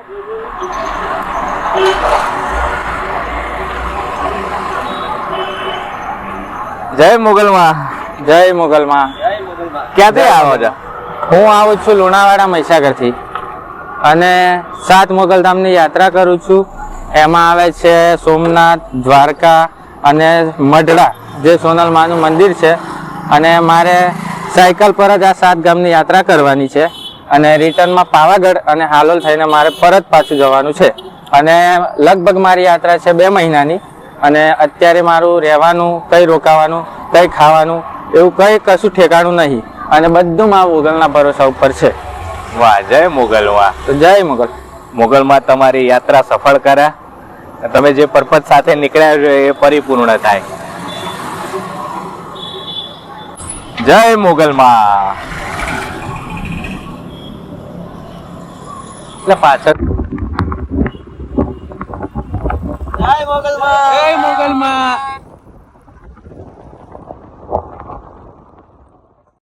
જય મુગલમાં. જય મુગલમાં. ક્યાંથી આવો છો? હું આવું છું લુણાવાડા મહીસાગરથી અને 7 મોગલધામની યાત્રા કરું છું. એમાં આવે છે સોમનાથ, દ્વારકા અને મઢડા જે સોનલમાનું મંદિર છે. અને મારે સાયકલ પર જ આ 7 ગામની યાત્રા કરવાની છે અને રિટર્નમાં પાવાગઢ અને હાલોલ થઈને મારે પરત પાછું જવાનું છે. અને લગભગ મારી યાત્રા છે 2 મહિનાની. અને અત્યારે મારું રહેવાનું, કઈ રોકાવાનું, કઈ ખાવાનું એવું કઈ કશું ઠેકાણું નહીં અને બધું મારા મુગલના ભરોસા ઉપર છે. વાહ, જય મુગલ. વાહ, તો જય મુગલ. મુગલમાં તમારી યાત્રા સફળ કરે, તમે જે પર્પઝ સાથે નીકળ્યા છો એ પરિપૂર્ણ થાય. જય મુગલમાં. એટલે પાછળ જય મુગલમાં.